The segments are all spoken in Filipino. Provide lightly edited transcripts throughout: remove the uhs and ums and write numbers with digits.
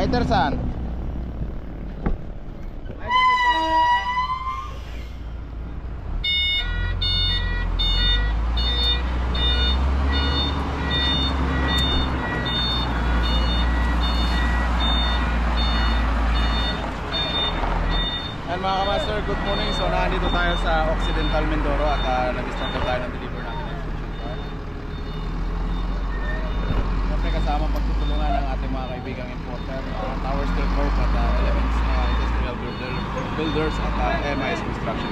Lighter-san. Mga kamaster, good morning. So nandito tayo sa Occidental Mindoro at nag-start na tayo ng deliver natin ng inspection car. Siyempre kasama pagtutulungan ng ating mga kaibigang importer, Tower Steel Corp at Elements Industrial Builders at MIS Construction.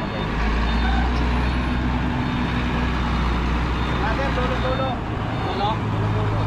Natin, dulo-dulo. Dulo? Dulo-dulo.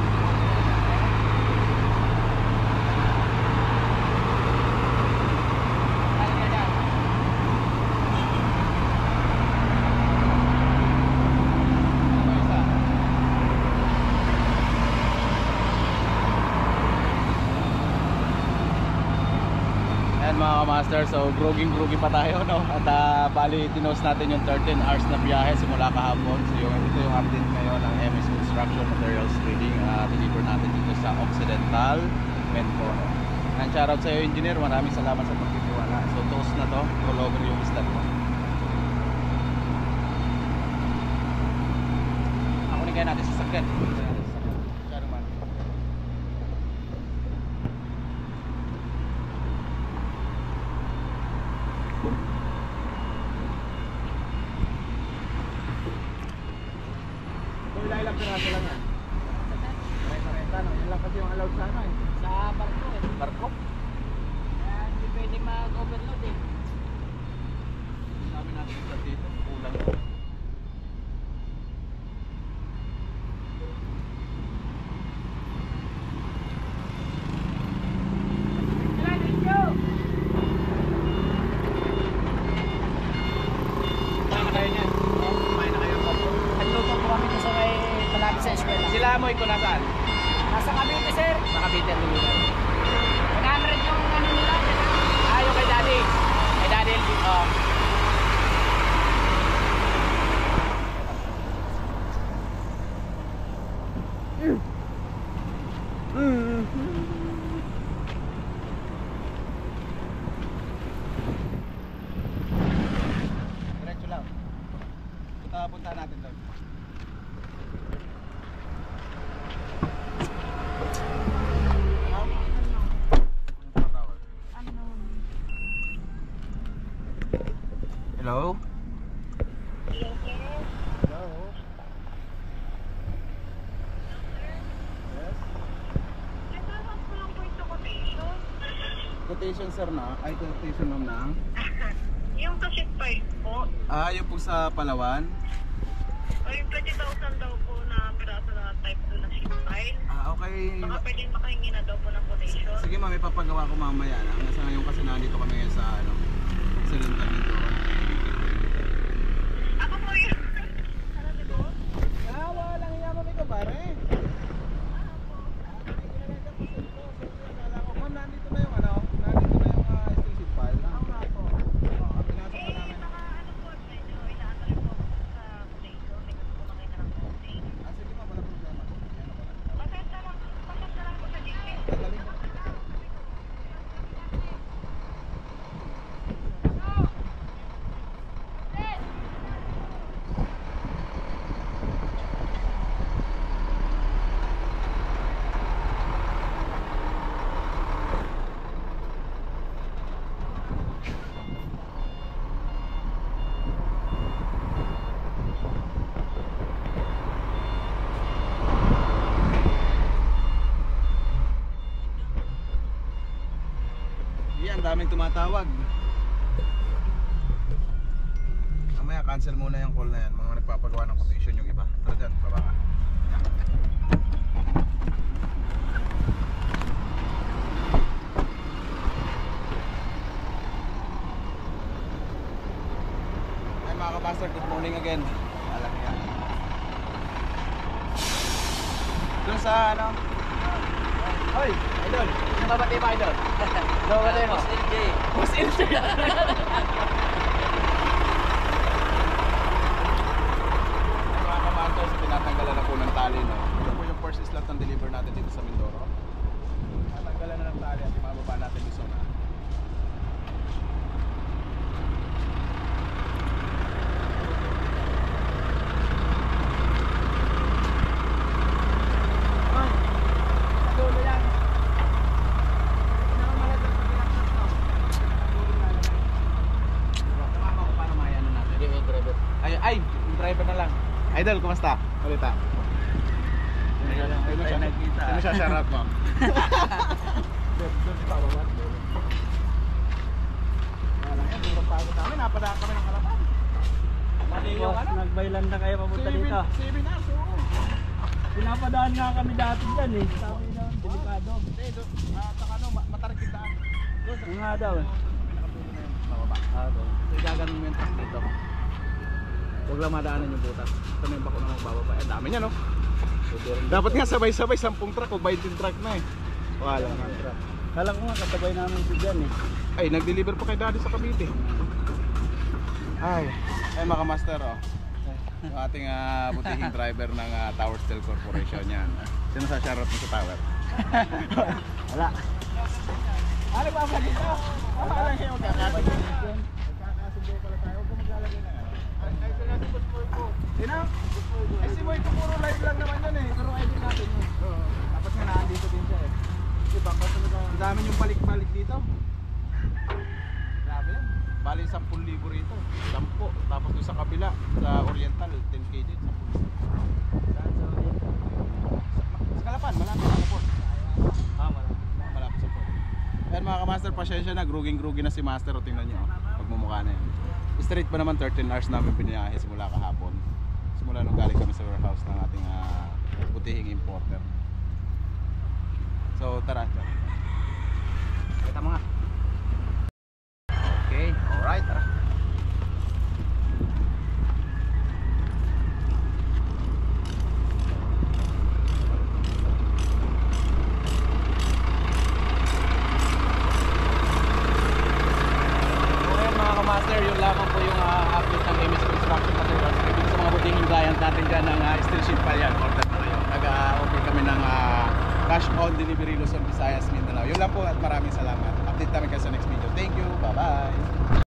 Mga master, so groggy pa tayo, no? At bali tinos natin yung 13 hours na biyahe simula kahapon. So ito yung update ngayon ng MIS Construction Materials Trading. Deliver natin dito sa Occidental Mindoro. And shoutout sa iyo, engineer, maraming salamat sa pagtitiwala. So toast na to, roll over yung islat mo. Ako rin kaya natin sa sakit. Ilang piraso lang yan? Renta-renta, no? Ilang kasi yung allowed sana eh. Sa barko eh. Barko? Kaya hindi pwede mag-overload eh. Sabi natin sa dito, kulang ko. Sila mo ito nasaan? Nasa Cavite, sir. Sa Cavite, Tulugan. 100 yung ano nila. Yung kay daddy. Kay daddy, Diretso lang. Punta natin doon. Hello? Hello, sir. Hello? Yes? Nagtawag ko lang po ito quotation. Quotation sir na? Ay, quotation ma'am na? Yung to ship price po, Yung po sa Palawan? o yung 20,000 daw po na piraso na type 2 na ship file. Okay. Baka pwedeng makahingi na daw po ng quotation. Sige ma'am, ipapagawa ko mamaya na. Hanggang sa ngayon kasi nandito kami ngayon sa Occidental Mindoro. Ako po yun. Ano dito? Walang iya ma'am ito pare. Nandito na yung extension file. Nga po. Pinasok na namin. Baka ano po, medyo inaano rin po ako sa quotation. May gusto ko makita ng quotation. Sige ma'am, walang problema. Pasensya lang po sa GP. Dali. Daming tumatawag. Mamaya cancel muna yung call na yan. Mga nagpapagawa ng quotation yung iba. Tara dyan, baba ka. Ay mga kabaster, good morning again. Alam yan. Doon sa ano? Hoy, idol. Sino babati mo, idol? Babati mo? Boss LJ. Boss LJ. Mga kamantos, tinatanggalan na po ng tali, no? Ito po yung first slot ng deliver natin dito sa Mindoro. Tinatanggalan na ng tali at Idol, kumusta? Balita. Sino siya shoutout mo? Doon si Pawawat. Wala yan, durang pagod namin. Napadaan kami ng Halapan. Mali yung ano? Nagbaylan na kayo papunta dito. 7 hours, oo. Pinapadaan nga kami dati dyan eh. Sabi na, delikado. Hindi, doon. Saka ano, matarikit daan. Ang nga daw eh. Mababa. doon. So, gaganon mo yung truck dito. Huwag lang madaanan yung butas. Ito na yung bako na magbababa. Eh, dami niya, no? Dapat nga sabay-sabay 10 truck o 20 truck na eh. Wala nga. Kala ko nga katabay namin ito dyan eh. Ay, nag-deliver pa kay Daddy sa Cavite. Ay mga master, oh. Yung ating butihing driver ng Tower Steel Corporation yan. Sino sa shoutout mo sa tower? Wala. Ano ba ba dito? Ano lang kayo magkakasundo? Magkakasundo pala tayo. Huwag ka maglalagay na yan. Ay, sila natin Boss Boy ko. Sino? Ay, si Boy ko puro live lang naman yan eh. Pero idol natin yun. Tapos nga naandito din siya eh. Diba? Ang dami yung balik-balik dito. Grabe yan. Bali 10,000 rito. 10. Tapos doon sa kabila, sa Oriental, 10 kg. 10,000. Sa Kalapan, malapit sa port. Malapit sa port. Ayan mga ka-master, pasensya na. Gruging-grugi na si master. O tingnan nyo. Pagmumukha na yan. Straight pa naman 13 hours namin biniyahe simula kahapon. Simula nung galing kami sa warehouse ng ating butihing importer. So tara. Kita mo nga. Okay, alright, tara. Master, yun lamang po yung update ng MS Construction Materials. Ibig sa mga butihing client natin dyan ng steel sheet pa yan. Order na kayo. Nag-offer kami ng cash on delivery Luzon, Visayas, Mindanao. Yun lang po at maraming salamat. Update namin kayo sa next video. Thank you. Bye-bye.